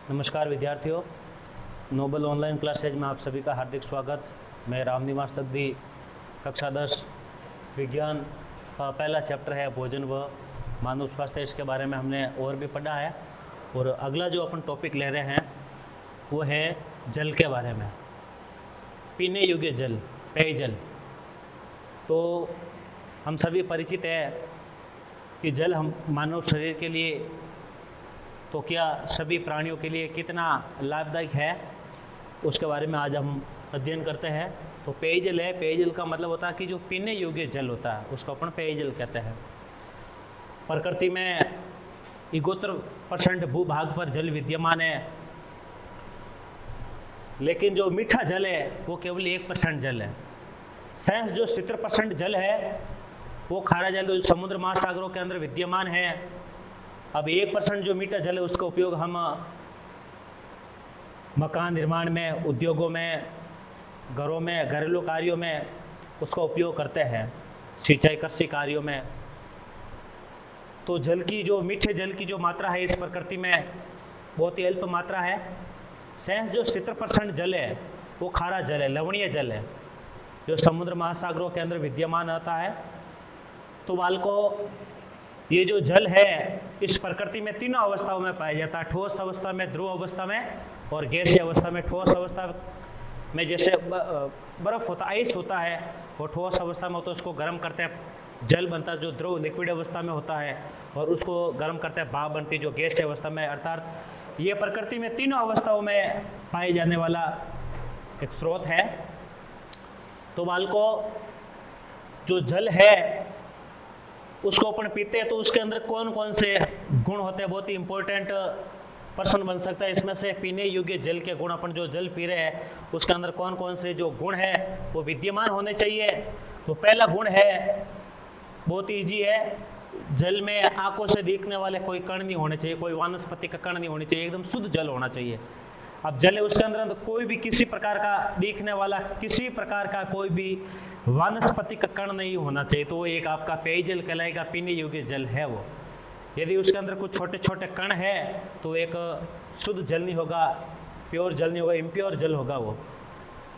नमस्कार विद्यार्थियों, Nobel online classes में आप सभी का हार्दिक स्वागत। मैं रामनिवास तकदी, कक्षा 10 विज्ञान का पहला चैप्टर है भोजन व मानव स्वास्थ्य। इसके बारे में हमने और भी पढ़ा है और अगला जो अपन टॉपिक ले रहे हैं वो है जल के बारे में। पीने योग्य जल, पेयजल। तो हम सभी परिचित है कि जल हम मानव शरीर के लिए तो क्या सभी प्राणियों के लिए कितना लाभदायक है, उसके बारे में आज हम अध्ययन करते हैं। तो पेयजल है, पेयजल का मतलब होता है कि जो पीने योग्य जल होता है उसको अपन पेयजल कहते हैं। प्रकृति में 71% भूभाग पर जल विद्यमान है, लेकिन जो मीठा जल है वो केवल 1% जल है। शेष जो 70% जल है वो खारा जल जो समुद्र महासागरों के अंदर विद्यमान है। अब 1% जो मीठा जल है उसका उपयोग हम मकान निर्माण में, उद्योगों में, घरों में, घरेलू कार्यों में उसका उपयोग करते हैं, सिंचाई कृषि कार्यों में। तो जल की जो मीठे जल की जो मात्रा है इस प्रकृति में बहुत ही अल्प मात्रा है। शेष जो 70% जल है वो खारा जल है, लवणीय जल है, जो समुद्र महासागरों के अंदर विद्यमान रहता है। तो बालकों, ये जो जल है इस प्रकृति में तीनों अवस्थाओं में पाया जाता है। ठोस अवस्था में, ध्रुव अवस्था में और गैसीय अवस्था में। ठोस अवस्था में जैसे बर्फ होता, आइस होता है, वो ठोस अवस्था में होता है, उसको गर्म करते हैं, जल बनता है। जो ध्रुव लिक्विड अवस्था में होता है और उसको गर्म करते हैं, भाप बनती है जो गैसीय अवस्था में। अर्थात ये प्रकृति में तीनों अवस्थाओं में पाए जाने वाला एक स्रोत है। तो बालकों, जो जल है उसको अपन पीते हैं तो उसके अंदर कौन कौन से गुण होते हैं, बहुत ही इंपॉर्टेंट प्रश्न बन सकता है इसमें से। पीने योग्य जल के गुण, अपन जो जल पी रहे हैं उसके अंदर कौन कौन से जो गुण है वो विद्यमान होने चाहिए। तो पहला गुण है, बहुत ईजी है, जल में आंखों से दिखने वाले कोई कण नहीं होने चाहिए, कोई वानस्पतिक का कण नहीं होनी चाहिए, एकदम शुद्ध जल होना चाहिए। अब जल है उसके अंदर कोई भी किसी प्रकार का दिखने वाला, किसी प्रकार का कोई भी वानस्पतिक कण नहीं होना चाहिए, तो वो एक आपका पेयजल कहलाएगा, पीने योग्य जल है वो। यदि उसके अंदर कुछ छोटे छोटे कण है तो एक शुद्ध जल नहीं होगा, प्योर जल नहीं होगा, इम्प्योर जल होगा वो।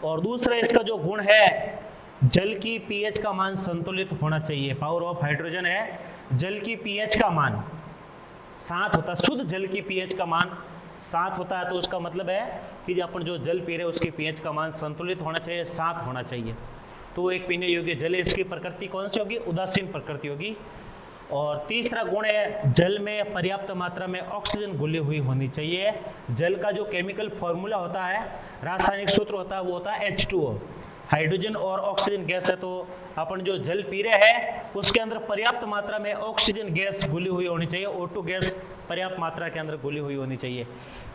और दूसरा इसका जो गुण है, जल की पीएच का मान संतुलित होना चाहिए। पावर ऑफ हाइड्रोजन है, जल की पीएच का मान 7 होता है। शुद्ध जल की पीएच का मान 7 होता है, तो उसका मतलब है कि अपन जो जल पी रहे हैं उसकी पीएच का मान संतुलित होना चाहिए, 7 होना चाहिए। तो एक पीने योग्य जल है। इसकी प्रकृति कौन सी होगी? उदासीन प्रकृति होगी। और तीसरा गुण है, जल में पर्याप्त मात्रा में ऑक्सीजन घुली हुई होनी चाहिए। जल का जो केमिकल फॉर्मूला होता है, रासायनिक सूत्र होता है, वो होता है H2O। हाइड्रोजन और ऑक्सीजन गैस है, तो अपन जो जल पी रहे हैं उसके अंदर पर्याप्त मात्रा में ऑक्सीजन गैस घुली हुई होनी चाहिए, O2 गैस पर्याप्त मात्रा के अंदर घुली हुई होनी चाहिए।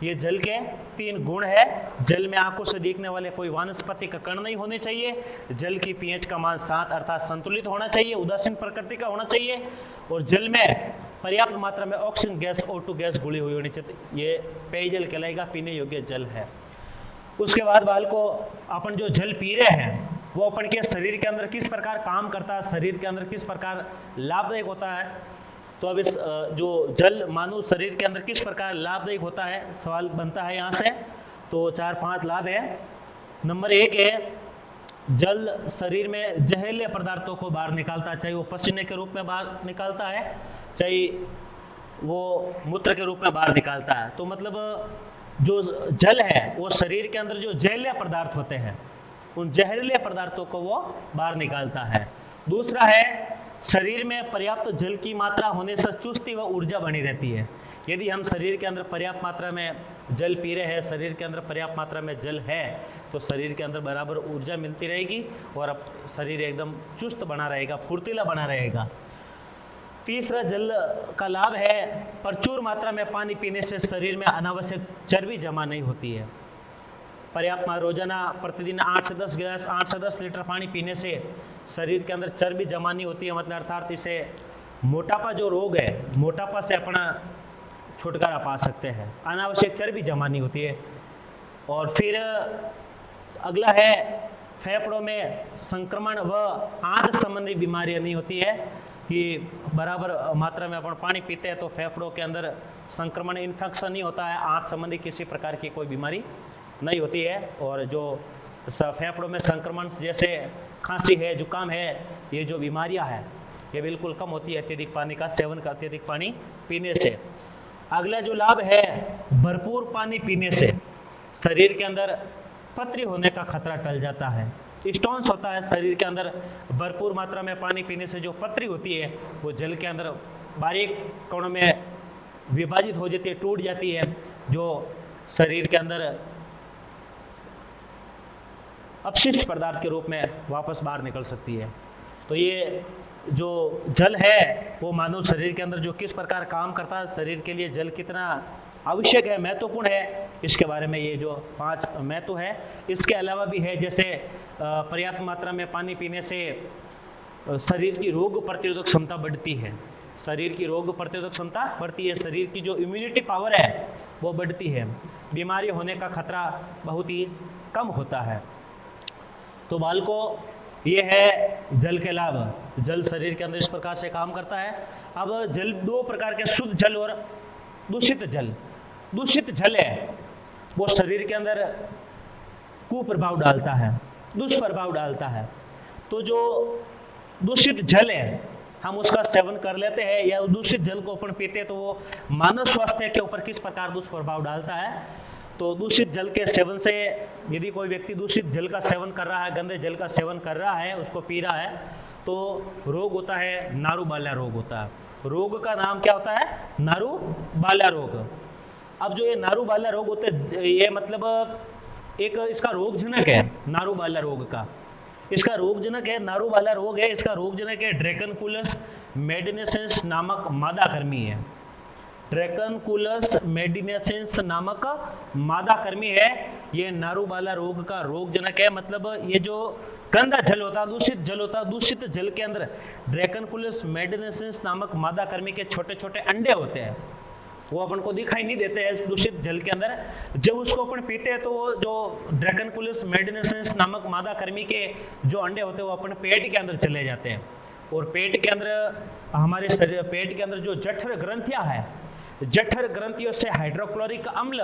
ये जल के 3 गुण है। जल में आंखों से दिखने वाले कोई वानस्पतिक कण नहीं होने चाहिए, जल की पीएच का मान 7 अर्थात संतुलित होना चाहिए, उदासीन प्रकृति का होना चाहिए, और जल में पर्याप्त मात्रा में ऑक्सीजन गैस, O2 गैस घुली हुई होनी चाहिए। ये पेयजल कहलाएगा, पीने योग्य जल है। उसके बाद बालकों, अपन जो जल पी रहे हैं वो अपन के शरीर के अंदर किस प्रकार काम करता है, शरीर के अंदर किस प्रकार लाभदायक होता है। तो अब इस जो जल मानव शरीर के अंदर किस प्रकार लाभदायक होता है, सवाल बनता है यहाँ से। तो 4-5 लाभ है। नंबर 1 है, जल शरीर में जहरीले पदार्थों को बाहर निकालता है, चाहे वो पसीने के रूप में बाहर निकालता है, चाहे वो मूत्र के रूप में बाहर निकालता है। तो मतलब जो जल है वो शरीर के अंदर जो जहरीले पदार्थ होते हैं उन जहरीले पदार्थों को वो बाहर निकालता है। दूसरा है, शरीर में पर्याप्त जल की मात्रा होने से चुस्ती व ऊर्जा बनी रहती है। यदि हम शरीर के अंदर पर्याप्त मात्रा में जल पी रहे हैं, शरीर के अंदर पर्याप्त मात्रा में जल है, तो शरीर के अंदर बराबर ऊर्जा मिलती रहेगी और अब शरीर एकदम चुस्त बना रहेगा, फुर्तीला बना रहेगा। तीसरा जल का लाभ है, प्रचुर मात्रा में पानी पीने से शरीर में अनावश्यक चर्बी जमा नहीं होती है। पर्याप्त रोजाना प्रतिदिन 8 से 10 गिलास, 8 से 10 लीटर पानी पीने से शरीर के अंदर चर्बी जमा नहीं होती है। मतलब अर्थात इसे मोटापा जो रोग है, मोटापा से अपना छुटकारा पा सकते हैं, अनावश्यक चर्बी जमा नहीं होती है। और फिर अगला है, फेफड़ों में संक्रमण व आंत संबंधी बीमारियां नहीं होती है। कि बराबर मात्रा में अपन पानी पीते हैं तो फेफड़ों के अंदर संक्रमण इन्फेक्शन नहीं होता है, आँख संबंधी किसी प्रकार की कोई बीमारी नहीं होती है। और जो फेफड़ों में संक्रमण जैसे खांसी है, जुकाम है, ये जो बीमारियां हैं ये बिल्कुल कम होती है अत्यधिक पानी का सेवन का, अत्यधिक पानी पीने से। अगला जो लाभ है, भरपूर पानी पीने से शरीर के अंदर पथरी होने का खतरा टल जाता है। स्टोन्स होता है शरीर के अंदर, भरपूर मात्रा में पानी पीने से जो पथरी होती है वो जल के अंदर बारीक कणों में विभाजित हो जाती है, टूट जाती है, जो शरीर के अंदर अपशिष्ट पदार्थ के रूप में वापस बाहर निकल सकती है। तो ये जो जल है वो मानव शरीर के अंदर जो किस प्रकार काम करता है, शरीर के लिए जल कितना आवश्यक है, महत्वपूर्ण है, इसके बारे में ये जो 5 महत्व है। इसके अलावा भी है, जैसे पर्याप्त मात्रा में पानी पीने से शरीर की रोग प्रतिरोधक क्षमता बढ़ती है, शरीर की रोग प्रतिरोधक क्षमता बढ़ती है, शरीर की जो इम्यूनिटी पावर है वो बढ़ती है, बीमारी होने का खतरा बहुत ही कम होता है। तो बालकों, ये है जल के लाभ। जल शरीर के अंदर इस प्रकार से काम करता है। अब जल 2 प्रकार के, शुद्ध जल और दूषित जल। दूषित जल है वो शरीर के अंदर कुप्रभाव डालता है, दुष्प्रभाव डालता है। तो जो दूषित जल है हम उसका सेवन कर लेते हैं या दूषित जल को अपन पीते हैं तो वो मानव स्वास्थ्य के ऊपर किस प्रकार दुष्प्रभाव डालता है। तो दूषित जल के सेवन से, यदि कोई व्यक्ति दूषित जल का सेवन कर रहा है, गंदे जल का सेवन कर रहा है, उसको पी रहा है, तो रोग होता है, नारूबाल्या रोग होता है। रोग का नाम क्या होता है? नारूबाल्या रोग। अब जो ये नारूबाल्या रोग होते हैं, ये मतलब एक इसका रोगजनक है नारूबाल्या रोग का, इसका रोगजनक है नारूबाल्या रोग है, इसका रोगजनक है ड्रैकनकुलस मेडिनेसेंस नामक मादा कर्मी है। ड्रैकनकुलस मेडिनेसेंस नामक मादा कर्मी है, ये नारूबाल्या रोग का रोगजनक है। मतलब ये जो गंदा जल होता है, दूषित जल होता है, दूषित जल के अंदर ड्रैकनकुलस मेडिनेसेंस नामक मादा कर्मी के छोटे छोटे अंडे होते हैं, वो अपन को दिखाई नहीं देते हैं दूषित जल के अंदर। जब उसको अपन पीते हैं तो जो ड्रैकनकुलस मेडिनेसेंस नामक मादा कर्मी के जो अंडे होते हैं वो अपन पेट के अंदर चले जाते हैं, और पेट के अंदर हमारे शरीर, पेट के अंदर जो जठर ग्रंथियां है, जठर ग्रंथियों से हाइड्रोक्लोरिक अम्ल,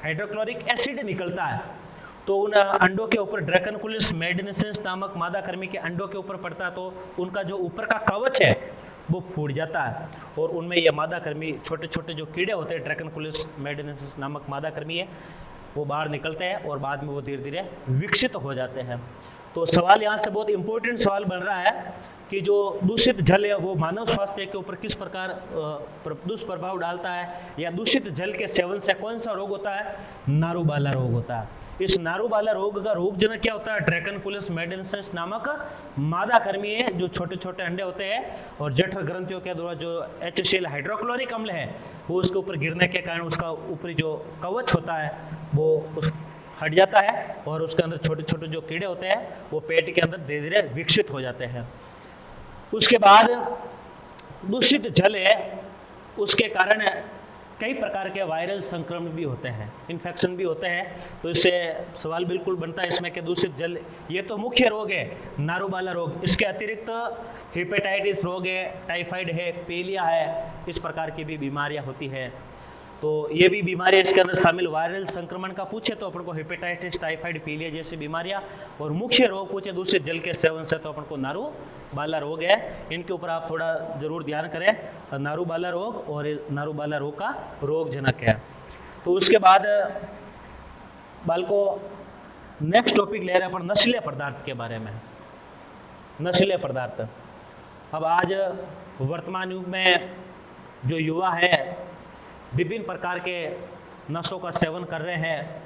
हाइड्रोक्लोरिक एसिड निकलता है। तो उन अंडों के ऊपर ड्रैकनकुलस मेडिनेसेंस नामक मादा कर्मी के अंडों के ऊपर पड़ता है, तो उनका जो ऊपर का कवच है वो फूट जाता है, और उनमें ये मादा कर्मी छोटे छोटे जो कीड़े होते हैं, ड्रैकनकुलस मेडिनेसेंस नामक मादा कर्मी है, वो बाहर निकलते हैं और बाद में वो धीरे धीरे विकसित हो जाते हैं। तो सवाल यहाँ से बहुत इंपॉर्टेंट सवाल बन रहा है कि जो दूषित जल है वो मानव स्वास्थ्य के ऊपर किस प्रकार दुष्प्रभाव डालता है, या दूषित जल के सेवन से कौन सा रोग होता है? नारूबाल्या रोग होता है। इस नारूबाल्या रोग का रोगजनक क्या होता है? ड्रैकनकुलस मेडिनेसेंस नामक मादा कर्मी है, जो छोटे छोटे अंडे होते हैं, और जठर ग्रंथियों के द्वारा जो HCl हाइड्रोक्लोरिक अम्ल है वो उसके ऊपर गिरने के कारण उसका ऊपरी जो कवच होता है वो उस हट जाता है, और उसके अंदर छोटे छोटे जो कीड़े होते हैं वो पेट के अंदर धीरे धीरे विकसित हो जाते हैं। उसके बाद दूषित जल है, उसके कारण कई प्रकार के वायरल संक्रमण भी होते हैं, इन्फेक्शन भी होते हैं। तो इससे सवाल बिल्कुल बनता है इसमें कि दूषित जल, ये तो मुख्य रोग है नारूबाल्या रोग, इसके अतिरिक्त हेपेटाइटिस रोग है, टाइफाइड है, पीलिया है, इस प्रकार की भी बीमारियां होती है। तो ये भी बीमारियां इसके अंदर शामिल। वायरल संक्रमण का पूछे तो अपन को हेपेटाइटिस, टाइफाइड, पीलिया जैसी बीमारियां, और मुख्य रोग पूछे दूषित जल के सेवन से तो अपन को नारूबाल्या रोग है। इनके ऊपर आप थोड़ा जरूर ध्यान करें, नारूबाल्या रोग और नारूबाल्या रोग का रोगजनक है। तो उसके बाद बालको नेक्स्ट टॉपिक ले रहे हैं अपन नशीले पदार्थ के बारे में। नशीले पदार्थ, अब आज वर्तमान युग में जो युवा है विभिन्न प्रकार के नशों का सेवन कर रहे हैं,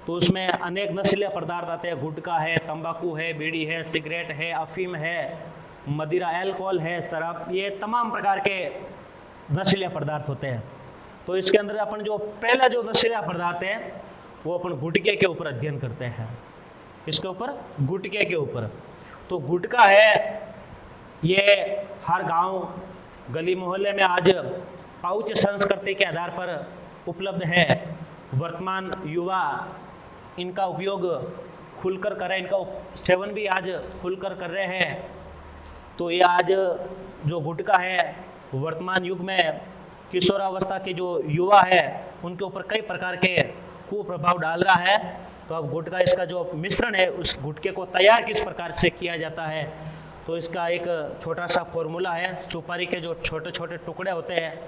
तो उसमें अनेक नशीले पदार्थ आते हैं। गुटखा है, तंबाकू है, बीड़ी है, सिगरेट है, अफीम है, मदिरा, अल्कोहल है, शराब, ये तमाम प्रकार के नशीले पदार्थ होते हैं। तो इसके अंदर अपन जो पहला जो नशीला पदार्थ है वो अपन गुटखे के ऊपर अध्ययन करते हैं। इसके ऊपर, गुटखे के ऊपर। तो गुटखा है, ये हर गांव गली मोहल्ले में आज पाउच संस्कृति के आधार पर उपलब्ध है। वर्तमान युवा इनका उपयोग खुलकर कर रहे हैं, इनका सेवन भी आज खुलकर कर रहे हैं। तो ये आज जो गुटखा है वर्तमान युग में किशोरावस्था के जो युवा है उनके ऊपर कई प्रकार के कुप्रभाव डाल रहा है। तो अब गुटखा इसका जो मिश्रण है उस गुटखे को तैयार किस प्रकार से किया जाता है, तो इसका एक छोटा सा फॉर्मूला है। सुपारी के जो छोटे छोटे टुकड़े होते हैं,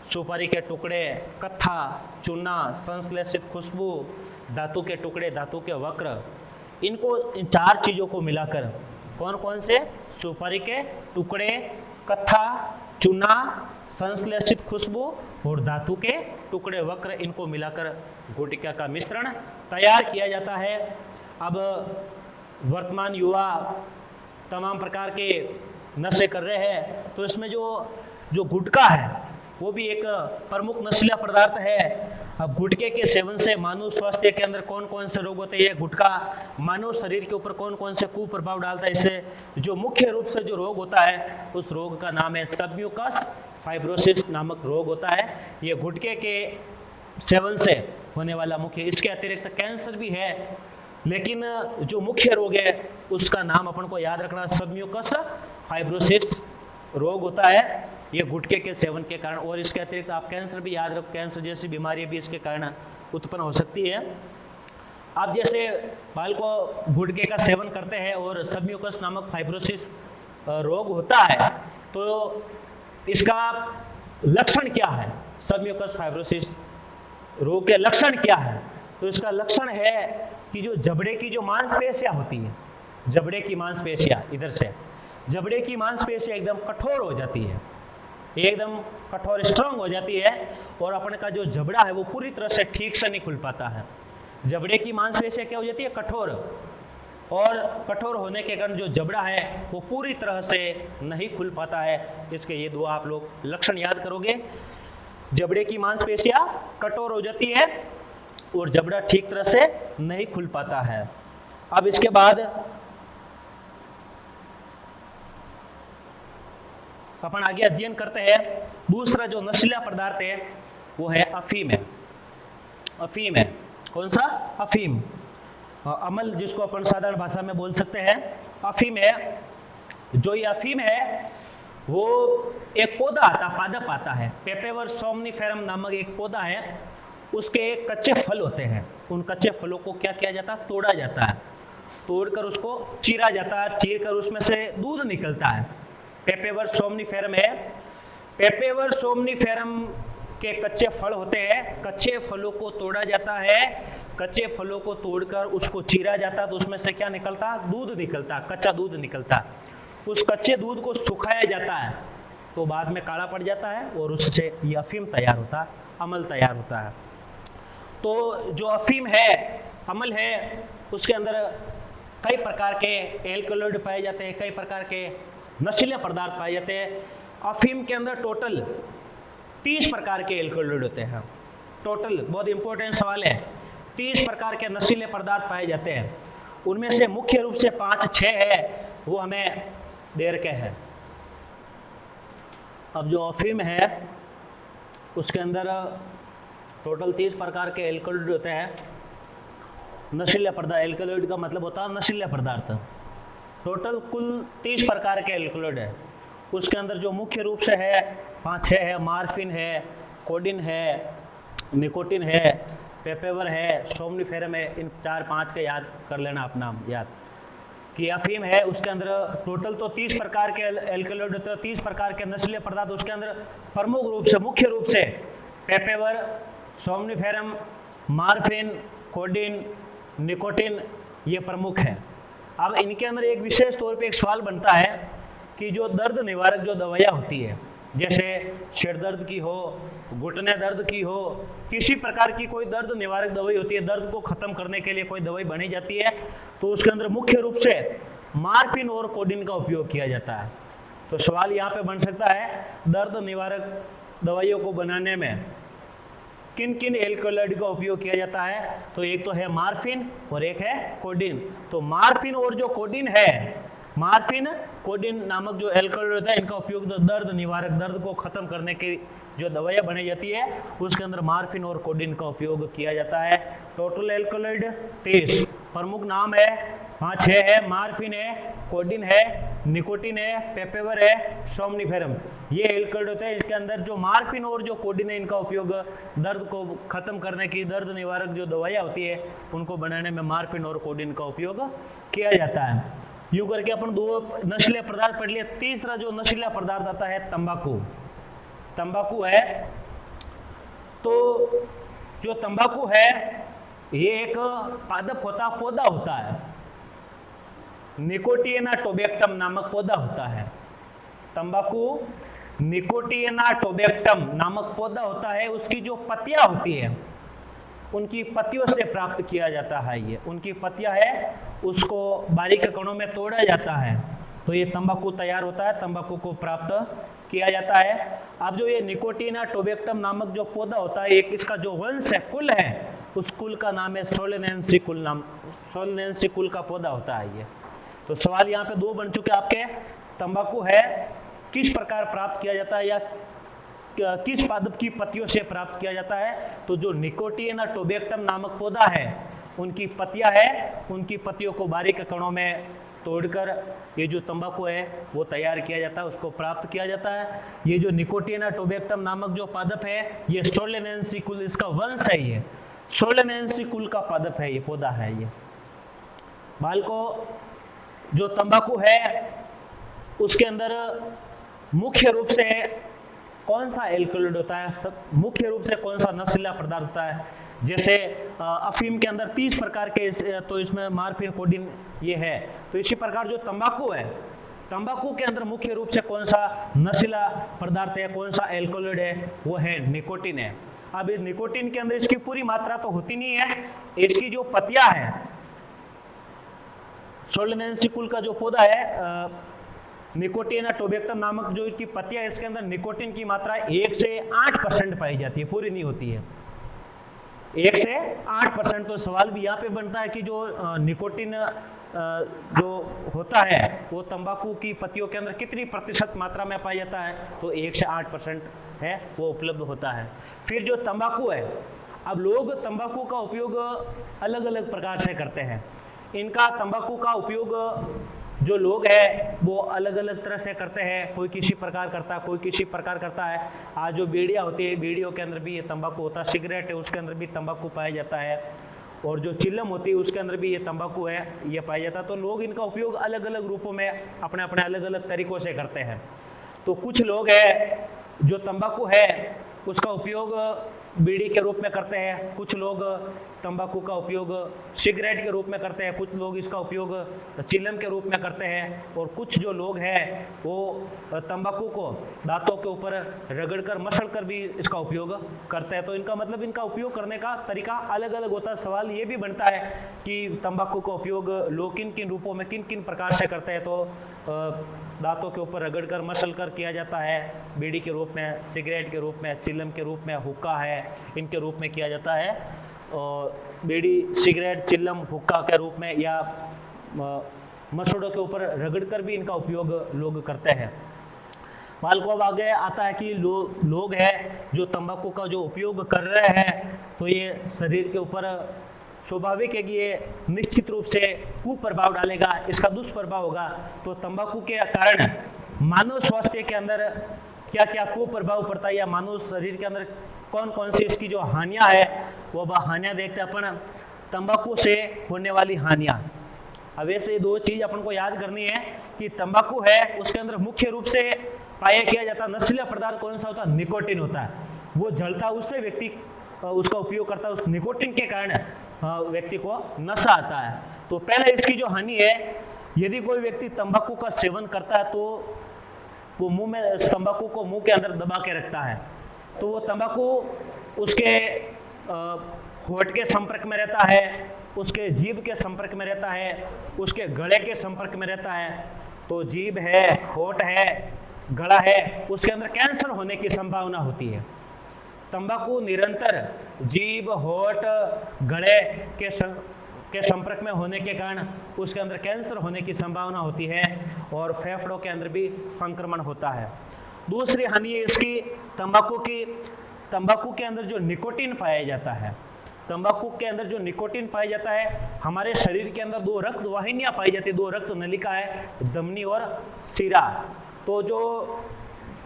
सुपारी के टुकड़े, कत्था, चूना, संश्लेषित खुशबू, धातु के टुकड़े, धातु के वक्र, इनको इन चार चीज़ों को मिलाकर, कौन कौन से, सुपारी के टुकड़े, कत्था, चूना, संश्लेषित खुशबू और धातु के टुकड़े वक्र, इनको मिलाकर गुटखा का मिश्रण तैयार किया जाता है। अब वर्तमान युवा तमाम प्रकार के नशे कर रहे हैं, तो इसमें जो गुटखा है वो भी एक प्रमुख नशीला पदार्थ है। अब गुटखे के सेवन से मानव स्वास्थ्य के अंदर कौन कौन से रोग होते हैं, गुटखा मानव शरीर के ऊपर कौन कौन से कुप्रभाव डालता है, इससे जो मुख्य रूप से जो रोग होता है उस रोग का नाम है सबम्यूकस फाइब्रोसिस नामक रोग होता है। ये गुटखे के सेवन से होने वाला मुख्य, इसके अतिरिक्त कैंसर भी है, लेकिन जो मुख्य रोग है उसका नाम अपन को याद रखना, सबम्यूकस फाइब्रोसिस रोग होता है ये गुटखे के सेवन के कारण। और इसके अतिरिक्त आप कैंसर भी याद रखो, कैंसर जैसी बीमारी भी इसके कारण उत्पन्न हो सकती है। आप जैसे बाल को गुटखे का सेवन करते हैं और सबम्यूकस नामक फाइब्रोसिस रोग होता है, तो इसका लक्षण क्या है, सबम्यूकस फाइब्रोसिस रोग के लक्षण क्या है, तो इसका लक्षण है कि जो जबड़े की जो मांसपेशियां होती है, जबड़े की मांसपेशियां, इधर से जबड़े की मांसपेशियां एकदम कठोर हो जाती है, एकदम कठोर स्ट्रांग हो जाती है, और अपने का जो जबड़ा है वो पूरी तरह से ठीक से नहीं खुल पाता है। जबड़े की मांसपेशियां क्या हो जाती है, कठोर, और कठोर होने के कारण जो जबड़ा है वो पूरी तरह से नहीं खुल पाता है। इसके ये दो आप लोग लक्षण याद करोगे, जबड़े की मांसपेशियां कठोर हो जाती है और जबड़ा ठीक तरह से नहीं खुल पाता है। अब इसके बाद अपन आगे अध्ययन करते हैं। दूसरा जो नशीला पदार्थ है वो है अफीम है। अफीम है, कौन सा, अफीम, अमल जिसको अपन साधारण भाषा में बोल सकते हैं, अफीम है। जो ये अफीम है वो एक पौधा आता, पादप आता है, पेपेवर सोमनिफेरम नामक एक पौधा है, उसके कच्चे फल होते हैं। उन कच्चे फलों को क्या किया जाता है, तोड़ा जाता है, तोड़कर उसको चीरा जाता है, चीर कर उसमें से दूध निकलता है, पेपेवर सोमनिफेरम है। पेपेवर सोमनिफेरम के कच्चे फल होते हैं, कच्चे फलों को तोड़ा जाता है, कच्चे फलों को तोड़कर उसको चीरा जाता है, तो उसमें से क्या निकलता, दूध निकलता, कच्चा दूध निकलता। उस कच्चे दूध को सुखाया जाता है तो बाद में काला पड़ जाता है और उससे ये अफीम तैयार होता है, अमल तैयार होता है। तो जो अफीम है, अमल है, उसके अंदर कई प्रकार के एल्कलॉइड पाए जाते हैं, कई प्रकार के नशीले पदार्थ पाए जाते हैं। अफीम के अंदर टोटल 30 प्रकार के एल्कलॉइड होते हैं, टोटल, बहुत इंपॉर्टेंट सवाल है, 30 प्रकार के नशीले पदार्थ पाए जाते हैं। उनमें से मुख्य रूप से 5-6 है वो हमें दे रखे हैं। अब जो अफीम है उसके अंदर टोटल 30 प्रकार के एल्कलॉइड होते हैं, नशीले पदार्थ, एल्कलॉइड का मतलब होता है नशीले पदार्थ। टोटल कुल 30 प्रकार के एल्कलॉइड है। उसके अंदर जो मुख्य रूप से है 5-6 है, मार्फिन है, कोडिन है, निकोटिन है, पेपेवर है, सोमनिफेरम है। इन 4-5 के याद कर लेना आप नाम याद कि अफीम है। उसके अंदर टोटल तो 30 प्रकार के एल्कलॉइड होते हैं, 30 प्रकार के नशीले पदार्थ। उसके अंदर प्रमुख रूप से, मुख्य रूप से पेपेवर, सोमनिफेरम, मार्फिन, कोडिन, निकोटिन, ये प्रमुख है। अब इनके अंदर एक विशेष तौर पे एक सवाल बनता है कि जो दर्द निवारक जो दवाइयाँ होती है, जैसे सिर दर्द की हो, घुटने दर्द की हो, किसी प्रकार की कोई दर्द निवारक दवाई होती है, दर्द को खत्म करने के लिए कोई दवाई बनी जाती है, तो उसके अंदर मुख्य रूप से मार्फिन और कोडिन का उपयोग किया जाता है। तो सवाल यहाँ पे बन सकता है, दर्द निवारक दवाइयों को बनाने में किन किन एल्कलॉइड का उपयोग किया जाता है, तो एक तो है मार्फिन और एक है कोडिन। तो मार्फिन और जो कोडिन है, मार्फिन, कोडिन नामक जो एल्कलॉइड होता है, इनका उपयोग दर्द निवारक, दर्द को खत्म करने की जो दवाइयाँ बनाई जाती है उसके अंदर मार्फिन और कोडिन का उपयोग किया जाता है। टोटल एल्कलॉइड 30, प्रमुख नाम है 5 6 है, मार्फिन है, कोडिन है, निकोटिन है, पेपेवर है, सोमनिफेरम। ये एल्कलॉइड होते हैं। इसके अंदर जो मार्फिन और जो कोडिन है इनका उपयोग दर्द को खत्म करने की, दर्द निवारक जो दवाइयाँ होती है उनको बनाने में मार्फिन और कोडिन का उपयोग किया जाता है। यूँ करके अपन 2 नशीले पदार्थ पढ़ लिए। तीसरा जो नशीला पदार्थ आता है तंबाकू। तंबाकू है, तो जो तंबाकू है ये एक पादप पौधा होता है। निकोटिएना टोबैक्टम नामक पौधा होता है। तंबाकू निकोटिएना टोबैक्टम नामक पौधा होता है। उसकी जो पत्तियां होती है उनकी पत्तियों से प्राप्त किया जाता है। ये उनकी पत्तियां है, उसको बारीक कणों में तोड़ा जाता है तो ये तंबाकू तैयार होता है, तंबाकू को प्राप्त किया जाता है। अब जो ये निकोटिएना टोबैक्टम नामक जो पौधा होता है, एक इसका जो वंश है, कुल है, उस कुल का नाम है सोलेनेंसी कुल। नाम सोलेनेंसी कुल का पौधा होता है ये। तो सवाल यहाँ पे 2 बन चुके आपके। तंबाकू है, किस प्रकार प्राप्त किया जाता है या किस पादप की पत्तियों से प्राप्त किया जाता है? तो जो निकोटिएना टोबैक्टम नामक पौधा है उनकी पत्तियां है, उनकी पत्तियों को बारीक कणों में तोड़कर ये जो तंबाकू है वो तैयार किया जाता है, उसको प्राप्त किया जाता है। ये जो निकोटिएना टोबैक्टम नामक जो पादप है ये सोलेनेंसी कुल, इसका वंश है। ये सोलेनेंसी कुल का पादप है, ये पौधा है। ये बालको जो तंबाकू है उसके अंदर मुख्य रूप से कौन सा एल्कलॉइड होता है? सब मुख्य रूप से कौन सा नशीला पदार्थ होता है? जैसे अफीम के अंदर 30 प्रकार के, तो इसमें मार्फिन कोडिन ये है। तो इसी प्रकार जो तंबाकू है, तंबाकू के अंदर मुख्य रूप से कौन सा नशीला पदार्थ है, कौन सा एल्कलॉइड है? वो है निकोटिन है। अब इस निकोटिन के अंदर इसकी पूरी मात्रा तो होती नहीं है। इसकी जो पत्तियां है, सोलेनेंसी कुल का जो पौधा है निकोटिएना टोबैक्टम नामक जो इसकी पत्तियां, इसके अंदर निकोटिन की मात्रा 1 से 8% पाई जाती है, पूरी नहीं होती है। 1 से 8%। तो सवाल भी यहाँ पे बनता है कि जो निकोटिन जो होता है वो तंबाकू की पत्तियों के अंदर कितनी प्रतिशत मात्रा में पाया जाता है? तो 1 से 8% है, वो उपलब्ध होता है। फिर जो तंबाकू है, अब लोग तंबाकू का उपयोग अलग अलग प्रकार से करते हैं। इनका तंबाकू का उपयोग जो लोग हैं वो अलग अलग तरह से करते हैं। कोई किसी प्रकार करता है, कोई किसी प्रकार करता है। आज जो बीड़ियाँ होती है, बीड़ियों के अंदर भी ये तंबाकू होता है। सिगरेट है, उसके अंदर भी तंबाकू पाया जाता है। और जो चिल्लम होती है उसके अंदर भी ये तंबाकू है, ये पाया जाता है। तो लोग इनका उपयोग अलग अलग रूपों में अपने अपने अलग अलग तरीक़ों से करते हैं। तो कुछ लोग हैं जो तंबाकू है उसका उपयोग बीड़ी के रूप में करते हैं, कुछ लोग तंबाकू का उपयोग सिगरेट के रूप में करते हैं, कुछ लोग इसका उपयोग चिलम के रूप में करते हैं, और कुछ जो लोग हैं वो तंबाकू को दांतों के ऊपर रगड़कर मसलकर भी इसका उपयोग करते हैं। तो इनका मतलब इनका उपयोग करने का तरीका अलग अलग होता है। सवाल ये भी बनता है कि तंबाकू का उपयोग लोग किन किन रूपों में किन किन प्रकार से करते हैं? तो दांतों के ऊपर रगड़कर मसलकर किया जाता है, बीड़ी के रूप में, सिगरेट के रूप में, चिलम के रूप में, हुक्का है, इनके रूप में किया जाता है। और बीड़ी, सिगरेट, चिल्लम, हुक्का के रूप में या मसोड़ों के ऊपर रगड़कर भी इनका उपयोग लोग करते हैं। बाल को अब आगे आता है कि लोग हैं जो तंबाकू का जो उपयोग कर रहे हैं, तो ये शरीर के ऊपर स्वाभाविक है कि ये निश्चित रूप से कुप्रभाव डालेगा, इसका दुष्प्रभाव होगा। तो तंबाकू के कारण मानव स्वास्थ्य के अंदर क्या क्या कुप्रभाव पड़ता है या मानव शरीर के अंदर कौन कौन सी इसकी जो हानियां है वो हानियां देखते हैं अपन। तंबाकू से होने वाली हानियां, अब ऐसे 2 चीज अपन को याद करनी है कि तंबाकू है उसके अंदर मुख्य रूप से पाया किया जाता नशीला पदार्थ कौन सा होता है? निकोटिन होता है। वो जलता उससे व्यक्ति उसका उपयोग करता है, उस निकोटिन के कारण व्यक्ति को नशा आता है। तो पहले इसकी जो हानि है, यदि कोई व्यक्ति तंबाकू का सेवन करता है तो वो मुंह में तंबाकू को मुंह के अंदर दबा के रखता है, तो वो तंबाकू उसके होठ के संपर्क में रहता है, उसके जीभ के संपर्क में रहता है, उसके गले के संपर्क में रहता है। तो जीभ है, होठ है, गला है, उसके अंदर कैंसर होने की संभावना होती है। तंबाकू निरंतर जीभ, होठ, गले के संपर्क में होने के कारण उसके अंदर कैंसर होने की संभावना होती है और फेफड़ों के अंदर भी संक्रमण होता है। दूसरी हानि है इसकी तंबाकू की, तंबाकू के अंदर जो निकोटिन पाया जाता है, तंबाकू के अंदर जो निकोटीन पाया जाता है, हमारे शरीर के अंदर दो रक्त वाहिनियां पाई जाती है, दो रक्त नलिका है, धमनी और शिरा। तो जो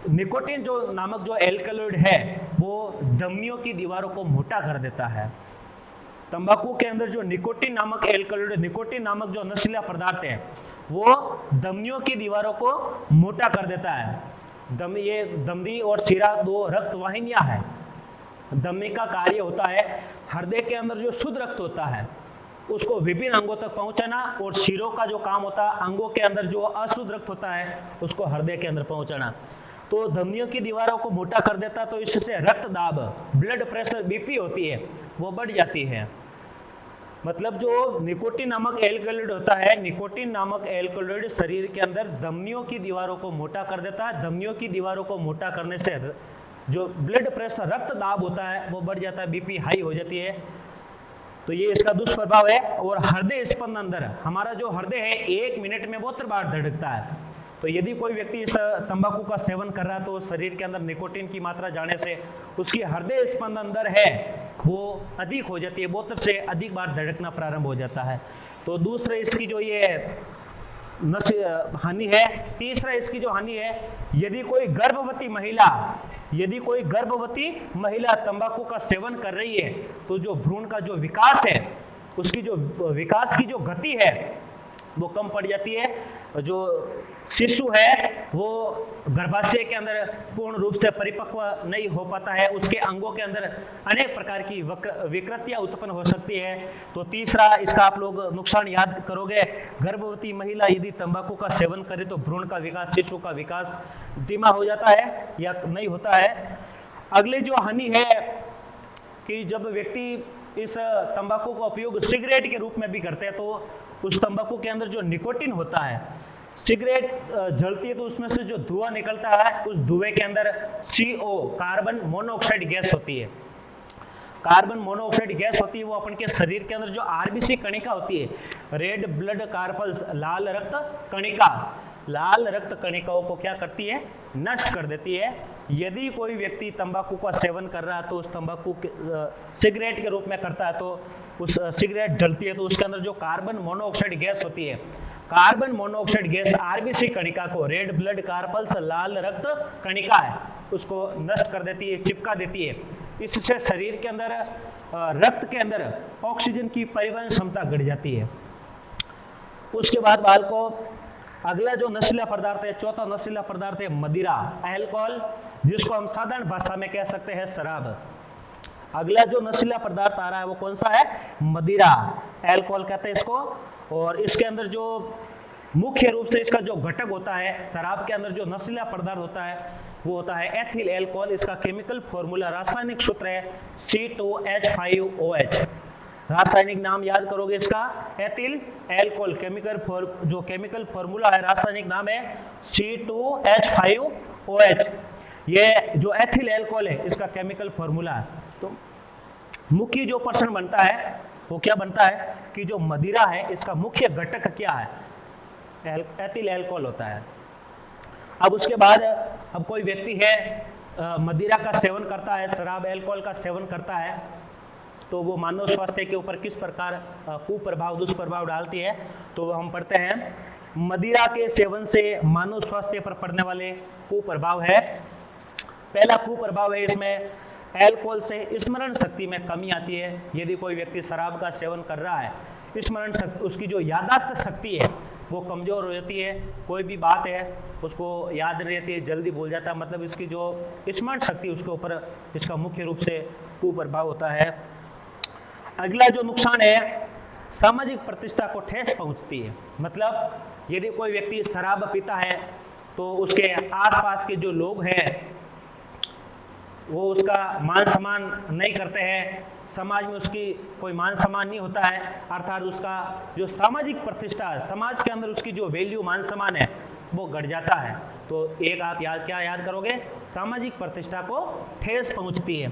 निकोटीन जो नामक जो एल्कलॉइड है वो धमनियों की दीवारों को मोटा कर देता है। तंबाकू के अंदर जो निकोटीन नामक एल्कलॉइड, निकोटीन नामक जो नशीला पदार्थ है वो धमनियों की दीवारों को मोटा कर देता है। ये धमनी और शिरा दो रक्त वाहिनियां हैं। धमनी का कार्य होता है हृदय के अंदर जो शुद्ध रक्त होता है उसको विभिन्न अंगों तक पहुंचाना, और शिरों का जो काम होता है अंगों के अंदर जो अशुद्ध रक्त होता है उसको हृदय के अंदर पहुंचाना। तो धमनियों की दीवारों को मोटा कर देता है, तो इससे रक्त दाब, ब्लड प्रेशर, बीपी होती है वो बढ़ जाती है। मतलब जो निकोटीन नामक एल्कलॉइड होता है, निकोटीन नामक एल्कलॉइड शरीर के अंदर धमनियों की दीवारों को मोटा कर देता है। धमनियों की दीवारों को मोटा करने से जो ब्लड प्रेशर, रक्त दाब होता है वो बढ़ जाता है, बीपी हाई हो जाती है। तो ये इसका दुष्प्रभाव है। और हृदय स्पंदन अंदर, हमारा जो हृदय है 1 मिनट में 72 बार धड़कता है। तो यदि कोई व्यक्ति इस तंबाकू का सेवन कर रहा है तो शरीर के अंदर निकोटीन की मात्रा जाने से उसकी हृदय स्पंदन अंदर है वो अधिक हो जाती है, 72 से अधिक बार धड़कना प्रारंभ हो जाता है। तो दूसरे इसकी जो ये हानि है। तीसरा इसकी जो हानि है, यदि कोई गर्भवती महिला तंबाकू का सेवन कर रही है तो जो भ्रूण का जो विकास है, उसकी जो विकास की जो गति है वो कम पड़ जाती है। जो शिशु है वो गर्भाशय के अंदर पूर्ण रूप से परिपक्व नहीं हो पाता है, उसके अंगों के अंदर अनेक प्रकार की विकृतियां उत्पन्न हो सकती है। तो तीसरा इसका आप लोग नुकसान याद करोगे, गर्भवती महिला यदि तंबाकू का सेवन करे तो भ्रूण का विकास, शिशु का विकास धीमा हो जाता है या नहीं होता है। अगली जो हानि है कि जब व्यक्ति इस तंबाकू का उपयोग सिगरेट के रूप में भी करते हैं तो उस तंबाकू के अंदर जो निकोटीन होता है, सिगरेट जलती है तो उसमें से जो धुआं निकलता है उस धुएं के अंदर CO, कार्बन मोनोऑक्साइड गैस होती है। कार्बन मोनोऑक्साइड गैस होती है वो अपन के शरीर के अंदर जो RBC कणिका होती है, रेड ब्लड कार्पल्स, लाल रक्त कणिकाओं को क्या करती है, नष्ट कर देती है। यदि कोई व्यक्ति तंबाकू का सेवन कर रहा है तो उस तंबाकू सिगरेट के रूप में करता है तो उस सिगरेट जलती है तो उसके अंदर जो कार्बन मोनोऑक्साइड गैस होती है, कार्बन मोनोऑक्साइड गैस RBC कणिका को, रेड ब्लड कार्पल्स, लाल रक्त कणिका है उसको नष्ट कर देती है, चिपका देती है। इससे शरीर के अंदर रक्त के अंदर ऑक्सीजन की परिवहन क्षमता घट जाती है। उसके बाद बाल को अगला जो नशीला पदार्थ है, चौथा नशीला पदार्थ है मदिरा, अल्कोहल, जिसको हम साधारण भाषा में कह सकते हैं शराब। अगला जो नशीला पदार्थ आ रहा है वो कौन सा है, मदिरा, अल्कोहल कहते हैं इसको। और इसके अंदर जो मुख्य रूप से इसका जो घटक होता है, शराब के अंदर जो नशीला पदार्थ होता है वो होता है एथिल अल्कोहल। इसका केमिकल फॉर्मूला, रासायनिक सूत्र है C2H5OH। रासायनिक नाम याद करोगे इसका, एथिल अल्कोहल। जो केमिकल फॉर्मूला है, रासायनिक नाम है C2H5OH। ये जो एथिल अल्कोहल है इसका केमिकल फॉर्मूला है। तो मुख्य जो प्रश्न बनता है वो क्या बनता है कि जो मदिरा है इसका मुख्य घटक क्या है, एथिल अल्कोहल होता है। अब उसके बाद अब कोई व्यक्ति है मदिरा का सेवन करता है, शराब अल्कोहल का सेवन करता है, तो वो मानव स्वास्थ्य के ऊपर किस प्रकार कुप्रभाव, दुष्प्रभाव डालती है। तो हम पढ़ते हैं, मदिरा के सेवन से मानव स्वास्थ्य पर पड़ने वाले कुप्रभाव है। पहला कुप्रभाव है इसमें, अल्कोहल से स्मरण शक्ति में कमी आती है। यदि कोई व्यक्ति शराब का सेवन कर रहा है, स्मरण शक्ति, उसकी जो याददाश्त शक्ति है वो कमजोर हो जाती है। कोई भी बात है उसको याद नहीं रहती है, जल्दी भूल जाता है। मतलब इसकी जो स्मरण शक्ति उसके ऊपर इसका मुख्य रूप से कुप्रभाव होता है। अगला जो नुकसान है, सामाजिक प्रतिष्ठा को ठेस पहुंचती है। मतलब यदि कोई व्यक्ति शराब पीता है तो उसके आसपास के जो लोग हैं वो उसका मान सम्मान नहीं करते हैं, समाज में उसकी कोई मान सम्मान नहीं होता है, अर्थात उसका जो सामाजिक प्रतिष्ठा है, समाज के अंदर उसकी जो वैल्यू, मान सम्मान है वो घट जाता है। तो एक आप क्या याद करोगे, सामाजिक प्रतिष्ठा को ठेस पहुंचती है।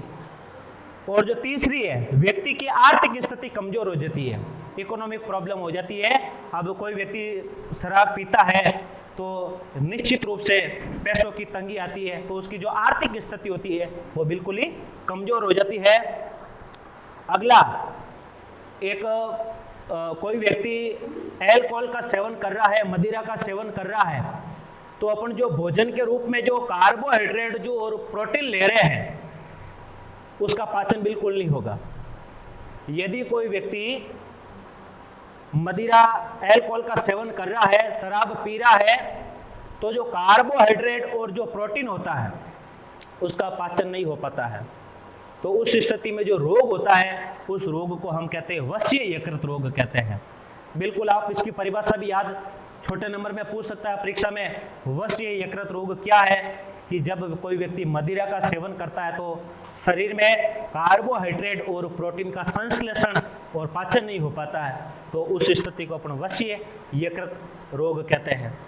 और जो तीसरी है, व्यक्ति की आर्थिक स्थिति कमजोर हो जाती है, इकोनॉमिक प्रॉब्लम हो जाती है। अब कोई व्यक्ति शराब पीता है तो निश्चित रूप से पैसों की तंगी आती है, तो उसकी जो आर्थिक स्थिति होती है वो बिल्कुल ही कमजोर हो जाती है। अगला, एक कोई व्यक्ति अल्कोहल का सेवन कर रहा है, मदिरा का सेवन कर रहा है, तो अपन जो भोजन के रूप में जो कार्बोहाइड्रेट जो और प्रोटीन ले रहे हैं उसका पाचन बिल्कुल नहीं होगा। यदि कोई व्यक्ति मदिरा अल्कोहल का सेवन कर रहा है, शराब पी रहा है, तो जो कार्बोहाइड्रेट और जो प्रोटीन होता है उसका पाचन नहीं हो पाता है। तो उस स्थिति में जो रोग होता है उस रोग को हम कहते हैं वसीय यकृत रोग कहते हैं। बिल्कुल आप इसकी परिभाषा भी याद छोटे नंबर में पूछ सकता है परीक्षा में, वसीय यकृत रोग क्या है, कि जब कोई व्यक्ति मदिरा का सेवन करता है तो शरीर में कार्बोहाइड्रेट और प्रोटीन का संश्लेषण और पाचन नहीं हो पाता है, तो उस स्थिति को अपन वसीय यकृत रोग कहते हैं।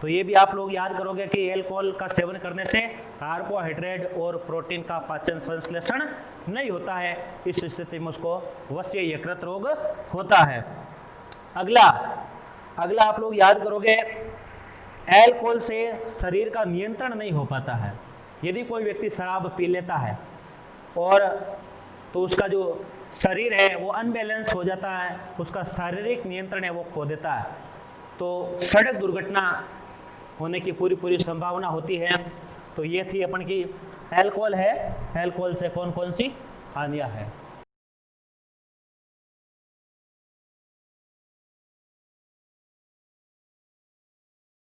तो ये भी आप लोग याद करोगे कि अल्कोहल का सेवन करने से कार्बोहाइड्रेट और प्रोटीन का पाचन संश्लेषण नहीं होता है, इस स्थिति में उसको वसीय यकृत रोग होता है। अगला आप लोग याद करोगे, अल्कोहल से शरीर का नियंत्रण नहीं हो पाता है। यदि कोई व्यक्ति शराब पी लेता है और तो उसका जो शरीर है वो अनबैलेंस हो जाता है, उसका शारीरिक नियंत्रण है वो खो देता है, तो सड़क दुर्घटना होने की पूरी संभावना होती है। तो ये थी अपन की अल्कोहल है, अल्कोहल से कौन कौन सी हानियां हैं।